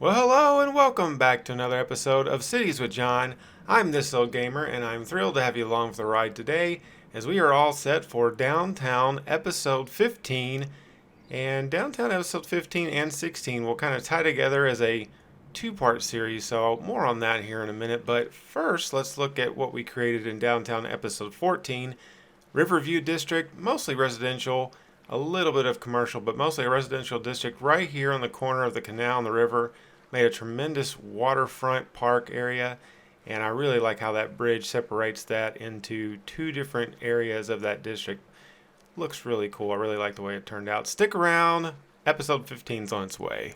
Well, hello and welcome back to another episode of Cities with John. I'm This Old Gamer, and I'm thrilled to have you along for the ride today, as we are all set for Downtown Episode 15. And Downtown Episode 15 and 16 will kind of tie together as a two-part series, so more on that here in a minute. But first, let's look at what we created in Downtown Episode 14. Riverview District, mostly residential, a little bit of commercial, but mostly a residential district right here on the corner of the canal and the river. Made a tremendous waterfront park area, and I really like how that bridge separates that into two different areas of that district. Looks really cool. I really like the way it turned out. Stick around. Episode 15's on its way.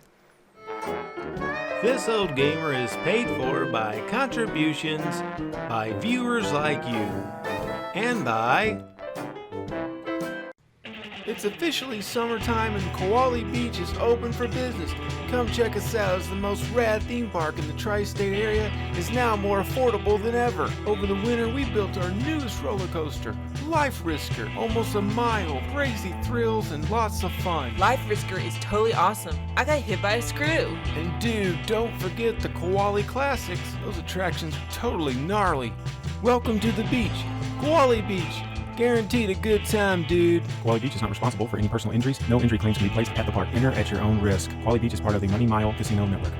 This Old Gamer is paid for by contributions by viewers like you, and by... It's officially summertime and Koali Beach is open for business. Come check us out, as the most rad theme park in the tri-state area is now more affordable than ever. Over the winter, we built our newest roller coaster, Life Risker. Almost a mile, crazy thrills, and lots of fun. Life Risker is totally awesome. I got hit by a screw. And dude, don't forget the Koali Classics. Those attractions are totally gnarly. Welcome to the beach, Koali Beach. Guaranteed a good time, dude. Koali Beach is not responsible for any personal injuries. No injury claims can be placed at the park. Enter at your own risk. Koali Beach is part of the Money Mile Casino Network.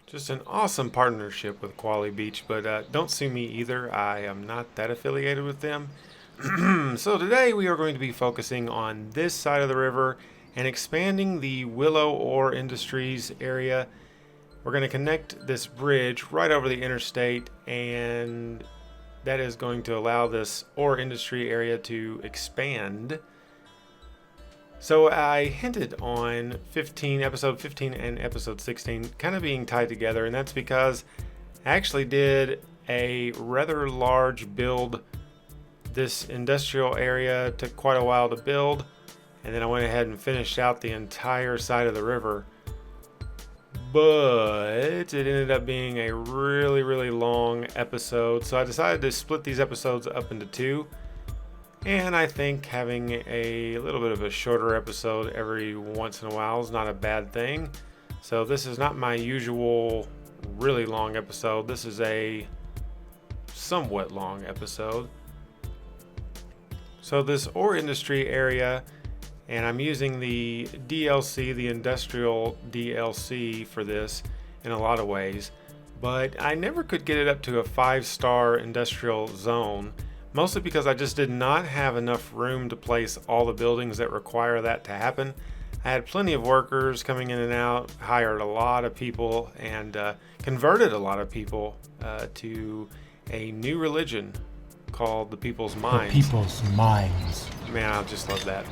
Just an awesome partnership with Koali Beach, but don't sue me either. I am not that affiliated with them. So today we are going to be focusing on this side of the river and expanding the Willow Ore Industries area. We're going to connect this bridge right over the interstate, and that is going to allow this ore industry area to expand. So I hinted on episode 15 and episode 16 kind of being tied together, and that's because I actually did a rather large build. This industrial area took quite a while to build, and then I went ahead and finished out the entire side of the river. But it ended up being a really long episode, so I decided to split these episodes up into two. And I think having a little bit of a shorter episode every once in a while is not a bad thing. So this is not my usual really long episode. This is a somewhat long episode. So this ore industry area, and I'm using the DLC, the industrial DLC for this in a lot of ways, but I never could get it up to a 5-star industrial zone, mostly because I just did not have enough room to place all the buildings that require that to happen. I had plenty of workers coming in and out, hired a lot of people, and converted a lot of people to a new religion called the People's Minds. The People's Minds. Man, I just love that.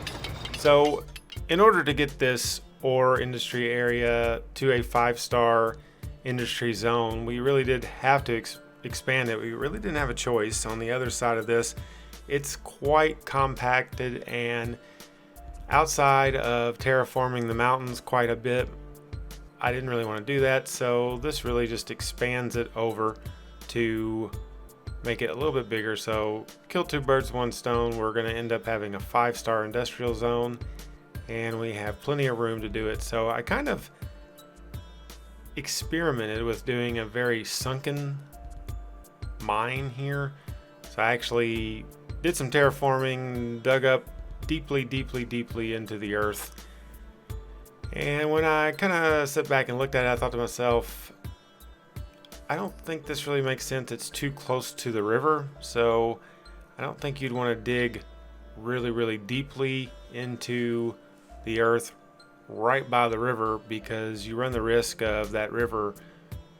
So, in order to get this ore industry area to a 5-star industry zone, we really did have to expand it. We really didn't have a choice. On the other side of this, it's quite compacted and outside of terraforming the mountains quite a bit. I didn't really want to do that, so this really just expands it over to make it a little bit bigger. So kill two birds with one stone. We're going to end up having a 5-star industrial zone, and we have plenty of room to do it. So I kind of experimented with doing a very sunken mine here. So I actually did some terraforming, dug up deeply into the earth, and when I kind of sat back and looked at it, I thought to myself, I don't think this really makes sense. It's too close to the river, so I don't think you'd want to dig really deeply into the earth right by the river, because you run the risk of that river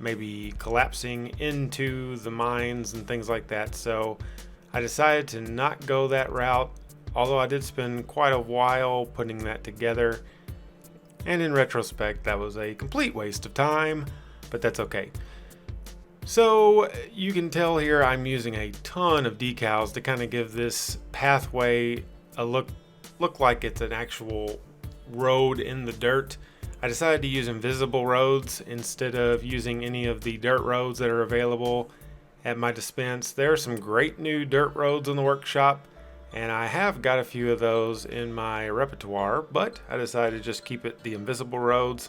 maybe collapsing into the mines and things like that. So I decided to not go that route, although I did spend quite a while putting that together, and in retrospect that was a complete waste of time, but that's okay. So you can tell here I'm using a ton of decals to kind of give this pathway a look like it's an actual road in the dirt. I decided to use invisible roads instead of using any of the dirt roads that are available at my dispense. There are some great new dirt roads in the workshop, and I have got a few of those in my repertoire, but I decided to just keep it the invisible roads.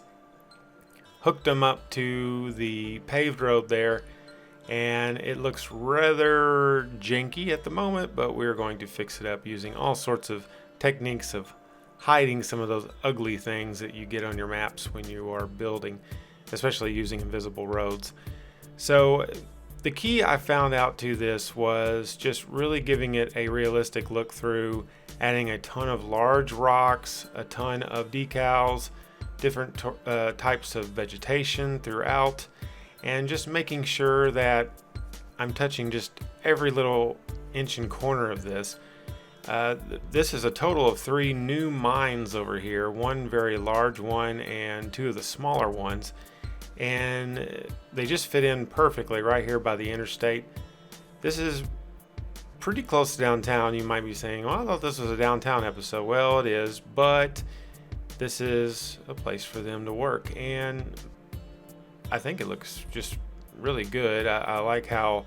hooked them up to the paved road there, and it looks rather janky at the moment, but we're going to fix it up using all sorts of techniques of hiding some of those ugly things that you get on your maps when you are building, especially using invisible roads. So the key I found out to this was just really giving it a realistic look through, adding a ton of large rocks, a ton of decals, different types of vegetation throughout, and just making sure that I'm touching just every little inch and corner of this. This is a total of 3 new mines over here, one very large one and 2 of the smaller ones, and they just fit in perfectly right here by the interstate. This is pretty close to downtown. You might be saying, well, I thought this was a downtown episode. Well, it is, but this is a place for them to work, and I think it looks just really good. I like how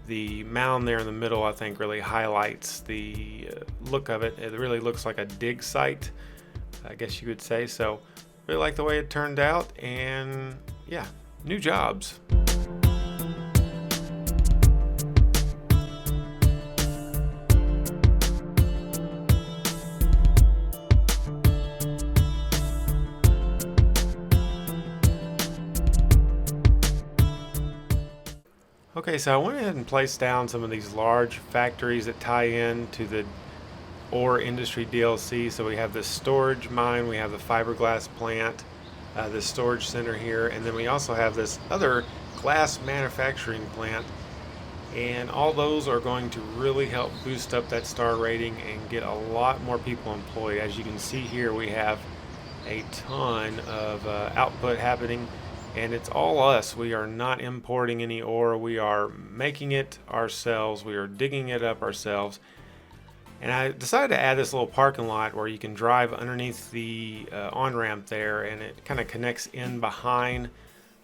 the mound there in the middle, I think, really highlights the look of it. It really looks like a dig site, I guess you would say. So really like the way it turned out, and yeah, new jobs. Okay, so I went ahead and placed down some of these large factories that tie in to the Ore Industry DLC. So we have this storage mine, we have the fiberglass plant, this storage center here, and then we also have this other glass manufacturing plant. And all those are going to really help boost up that star rating and get a lot more people employed. As you can see here, we have a ton of output happening. And it's all us. We are not importing any ore. We are making it ourselves. We are digging it up ourselves. And I decided to add this little parking lot where you can drive underneath the on-ramp there, and it kind of connects in behind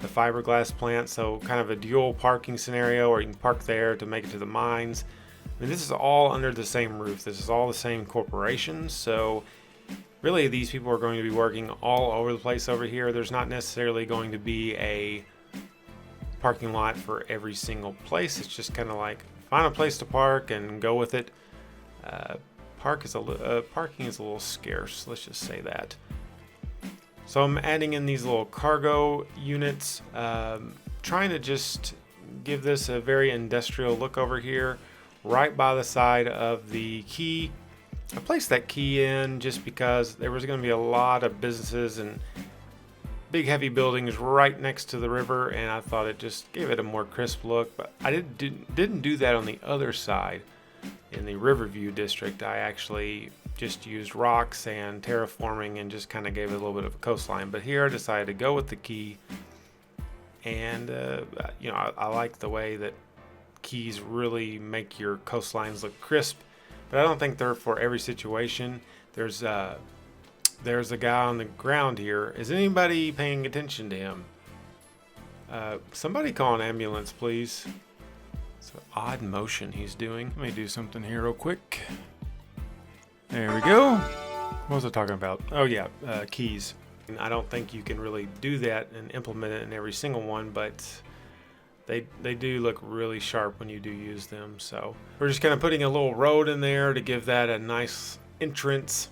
the fiberglass plant. So kind of a dual parking scenario where you can park there to make it to the mines. I mean, this is all under the same roof. This is all the same corporation. So really, these people are going to be working all over the place over here. There's not necessarily going to be a parking lot for every single place. It's just kind of like find a place to park and go with it. Parking is a little scarce, let's just say that. So I'm adding in these little cargo units, trying to just give this a very industrial look over here, right by the side of the quay. I placed that key in just because there was going to be a lot of businesses and big heavy buildings right next to the river, and I thought it just gave it a more crisp look. But I didn't do that on the other side in the Riverview district. I actually just used rocks and terraforming and just kind of gave it a little bit of a coastline. But here I decided to go with the key, and I like the way that keys really make your coastlines look crisp. But I don't think they're for every situation. There's a guy on the ground here. Is anybody paying attention to him? Somebody call an ambulance, please. It's an odd motion he's doing. Let me do something here real quick. There we go. What was I talking about? Oh yeah, keys. I don't think you can really do that and implement it in every single one, but they do look really sharp when you do use them. So we're just kind of putting a little road in there to give that a nice entrance.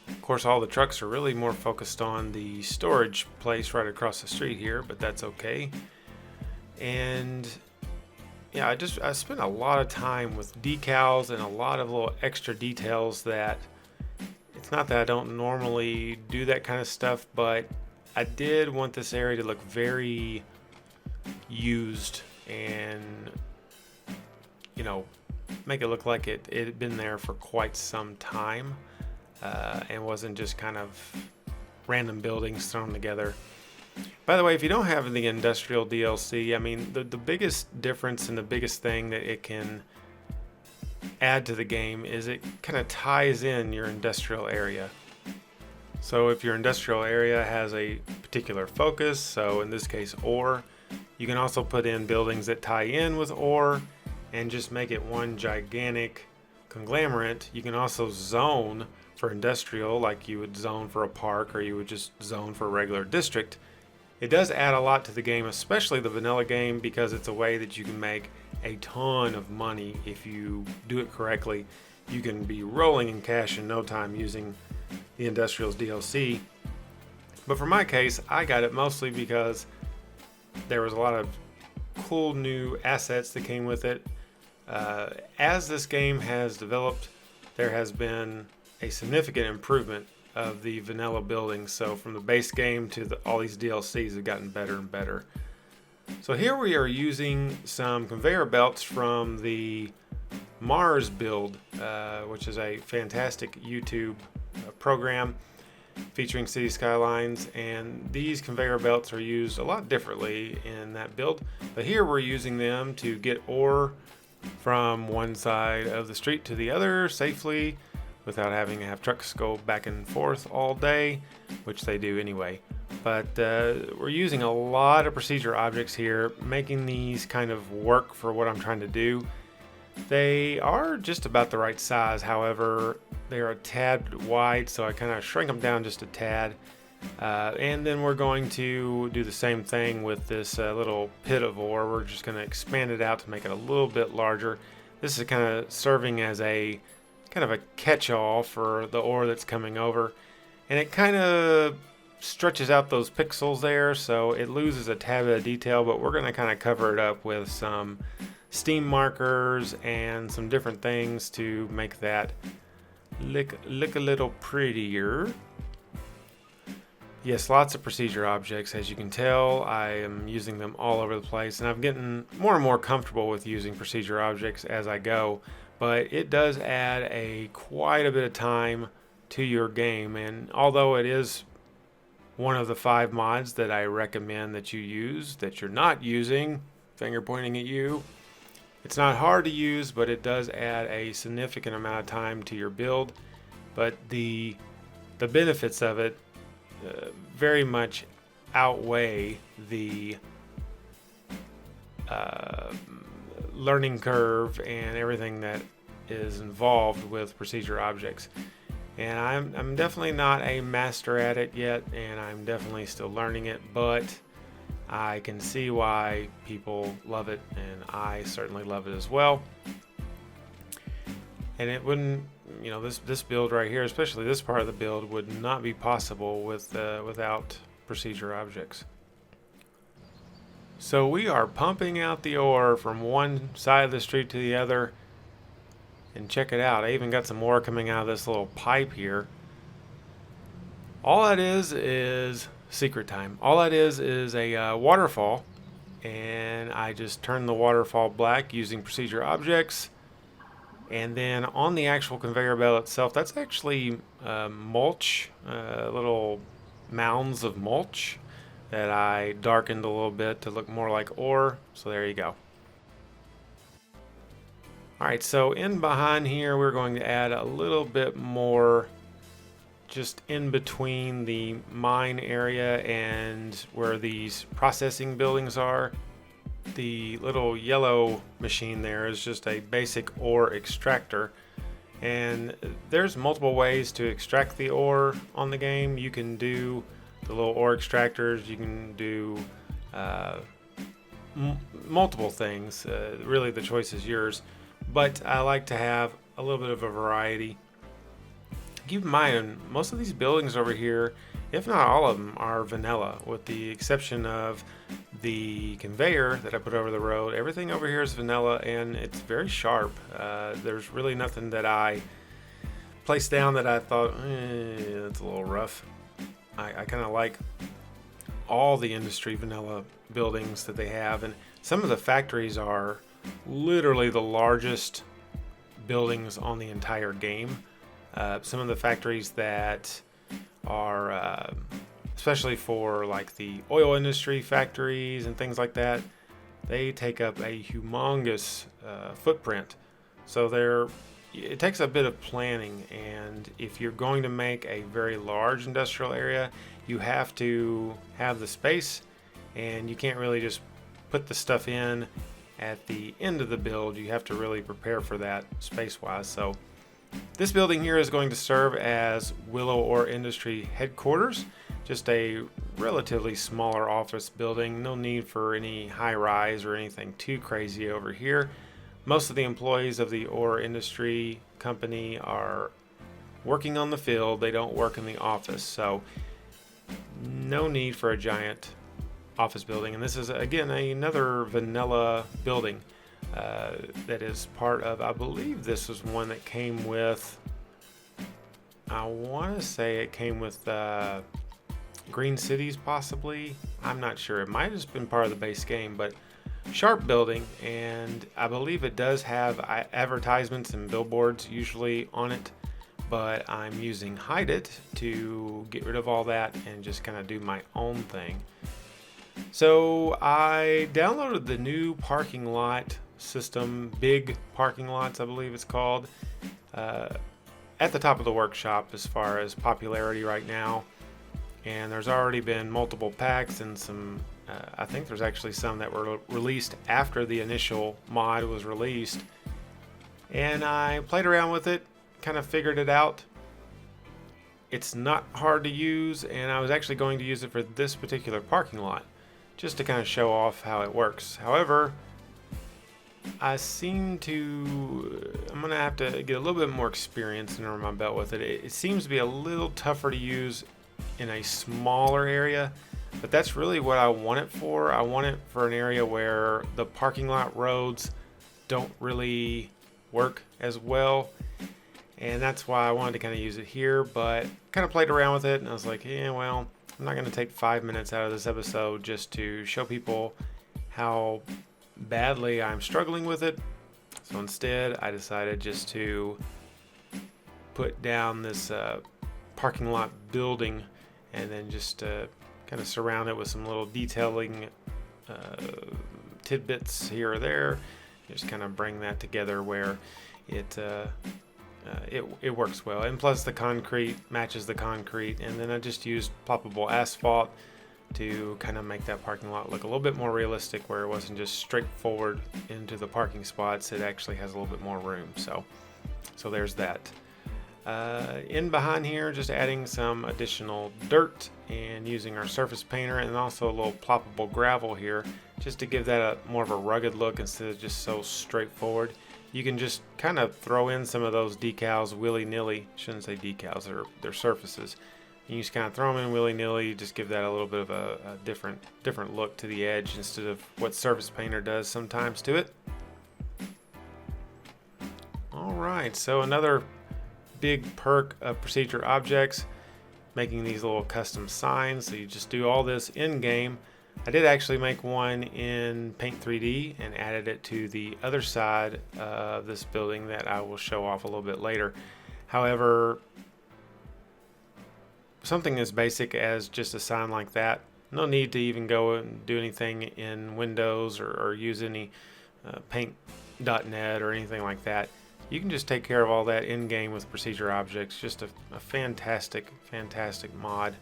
Of course, all the trucks are really more focused on the storage place right across the street here, but that's okay. And yeah, I spent a lot of time with decals and a lot of little extra details that it's not that I don't normally do that kind of stuff, but I did want this area to look very used and make it look like it had been there for quite some time, and wasn't just kind of random buildings thrown together. By the way, if you don't have the industrial DLC, I mean, the biggest difference and the biggest thing that it can add to the game is it kind of ties in your industrial area. So if your industrial area has a particular focus, so in this case ore, you can also put in buildings that tie in with ore and just make it one gigantic conglomerate. You can also zone for industrial like you would zone for a park, or you would just zone for a regular district. It does add a lot to the game, especially the vanilla game, because it's a way that you can make a ton of money if you do it correctly. You can be rolling in cash in no time using the Industrials DLC. But for my case, I got it mostly because there was a lot of cool new assets that came with it. As this game has developed, there has been a significant improvement of the vanilla buildings. So from the base game to all these DLCs have gotten better and better. So here we are using some conveyor belts from the Mars build, which is a fantastic YouTube program featuring Cities Skylines, and these conveyor belts are used a lot differently in that build, but here we're using them to get ore from one side of the street to the other safely without having to have trucks go back and forth all day, which they do anyway. But we're using a lot of procedure objects here, making these kind of work for what I'm trying to do. They are just about the right size, however, they are a tad wide, so I kind of shrink them down just a tad. And then we're going to do the same thing with this little pit of ore. We're just going to expand it out to make it a little bit larger. This is kind of serving as a kind of a catch-all for the ore that's coming over. And it kind of stretches out those pixels there, so it loses a tad bit of detail, but we're going to kind of cover it up with some steam markers and some different things to make that look a little prettier. Yes, lots of procedure objects. As you can tell, I am using them all over the place, and I'm getting more and more comfortable with using procedure objects as I go, but it does add quite a bit of time to your game. And although it is one of the 5 mods that I recommend that you use, that you're not using, finger pointing at you, it's not hard to use, but it does add a significant amount of time to your build. But the benefits of it very much outweigh the learning curve and everything that is involved with procedure objects. And I'm definitely not a master at it yet, and I'm definitely still learning it, but I can see why people love it, and I certainly love it as well. And it wouldn't, this build right here, especially this part of the build, would not be possible without procedure objects. So we are pumping out the ore from one side of the street to the other, and check it out. I even got some ore coming out of this little pipe here. All that is secret time. All that is a waterfall, and I just turn the waterfall black using procedure objects. And then on the actual conveyor belt itself, that's actually mulch, little mounds of mulch that I darkened a little bit to look more like ore. So there you go. Alright, so in behind here we're going to add a little bit more just in between the mine area and where these processing buildings are. The little yellow machine there is just a basic ore extractor, and there's multiple ways to extract the ore on the game. You can do the little ore extractors, you can do multiple things. Really the choice is yours, but I like to have a little bit of a variety. Keep in mind, most of these buildings over here, if not all of them, are vanilla, with the exception of the conveyor that I put over the road. Everything over here is vanilla, and it's very sharp. There's really nothing that I placed down that I thought, that's a little rough. I kind of like all the industry vanilla buildings that they have, and some of the factories are literally the largest buildings on the entire game. Some of the factories that are especially for like the oil industry factories and things like that, they take up a humongous footprint. So it takes a bit of planning, and if you're going to make a very large industrial area, you have to have the space, and you can't really just put the stuff in at the end of the build. You have to really prepare for that space-wise. So this building here is going to serve as Willow Ore Industry headquarters. Just a relatively smaller office building. No need for any high rise or anything too crazy over here. Most of the employees of the ore industry company are working on the field. They don't work in the office, so no need for a giant office building. And this is again another vanilla building that is part of, I believe this was one that came with, I want to say it came with Green Cities possibly. I'm not sure. It might have just been part of the base game, but sharp building, and I believe it does have advertisements and billboards usually on it, but I'm using Hide It to get rid of all that and just kind of do my own thing. So I downloaded the new parking lot system, Big Parking Lots I believe it's called, at the top of the workshop as far as popularity right now. And there's already been multiple packs and some, I think there's actually some that were released after the initial mod was released. And I played around with it, kind of figured it out. It's not hard to use, and I was actually going to use it for this particular parking lot, just to kind of show off how it works. However, I'm going to have to get a little bit more experience under my belt with it. It seems to be a little tougher to use in a smaller area, but that's really what I want it for. I want it for an area where the parking lot roads don't really work as well, and that's why I wanted to kind of use it here, but kind of played around with it, and I was like, yeah, well, I'm not going to take 5 minutes out of this episode just to show people how badly I'm struggling with it. So instead, I decided just to put down this parking lot building and then just kind of surround it with some little detailing tidbits here or there. Just kind of bring that together where it works well. And plus the concrete matches the concrete. And then I just used ploppable asphalt to kind of make that parking lot look a little bit more realistic, where it wasn't just straightforward into the parking spots. It actually has a little bit more room. So there's that. In behind here, just adding some additional dirt and using our surface painter, and also a little ploppable gravel here, just to give that a more of a rugged look instead of just so straightforward. You can just kind of throw in some of those decals willy-nilly. Shouldn't say decals, they're surfaces. You just kind of throw them in willy-nilly, just give that a little bit of a different look to the edge instead of what surface painter does sometimes to it. Alright, so another big perk of procedure objects, making these little custom signs. So you just do all this in game. I did actually make one in Paint 3D and added it to the other side of this building that I will show off a little bit later. However, something as basic as just a sign like that, no need to even go and do anything in Windows or use any paint.net or anything like that. You can just take care of all that in-game with procedure objects. Just a fantastic mod.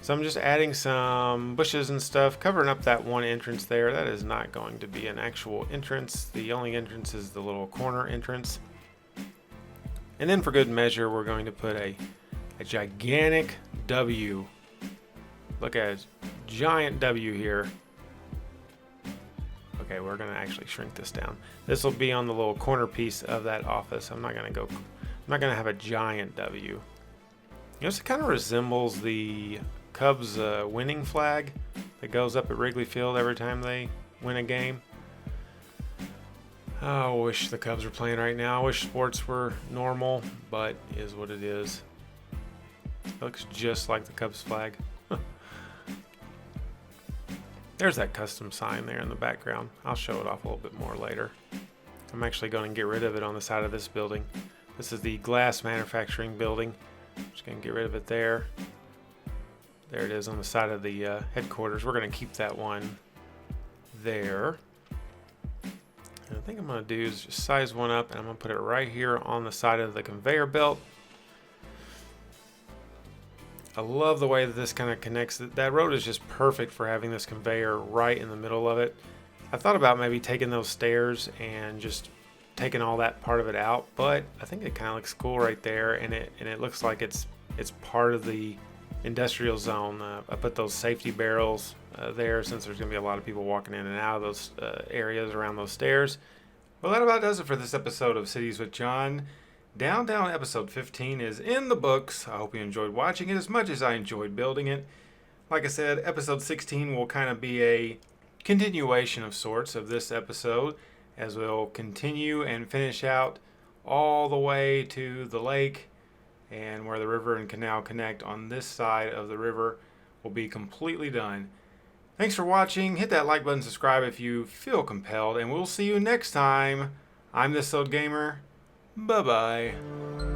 So I'm just adding some bushes and stuff, covering up that one entrance there. That is not going to be an actual entrance. The only entrance is the little corner entrance. And then for good measure, we're going to put a gigantic W. Look at it, giant W here. Okay, we're going to actually shrink this down. This will be on the little corner piece of that office. I'm not going to have a giant W. You know, it kind of resembles the Cubs winning flag that goes up at Wrigley Field every time they win a game. Oh, I wish the Cubs were playing right now. I wish sports were normal, but it is what it is. It looks just like the Cubs flag. There's that custom sign there in the background. I'll show it off a little bit more later. I'm actually going to get rid of it on the side of this building. This is the glass manufacturing building. I'm just going to get rid of it there. There it is on the side of the headquarters. We're going to keep that one there. And I think I'm going to do is just size one up, and I'm going to put it right here on the side of the conveyor belt. I love the way that this kind of connects. That road is just perfect for having this conveyor right in the middle of it. I thought about maybe taking those stairs and just taking all that part of it out, but I think it kind of looks cool right there, and it looks like it's part of the industrial zone. I put those safety barrels there since there's going to be a lot of people walking in and out of those areas around those stairs. Well, that about does it for this episode of Cities with John. Downtown episode 15 is in the books. I hope you enjoyed watching it as much as I enjoyed building it. Like I said, episode 16 will kind of be a continuation of sorts of this episode, as we'll continue and finish out all the way to the lake, and where the river and canal connect on this side of the river will be completely done. Thanks for watching. Hit that like button, subscribe if you feel compelled, and we'll see you next time. I'm This Old Gamer. Bye-bye.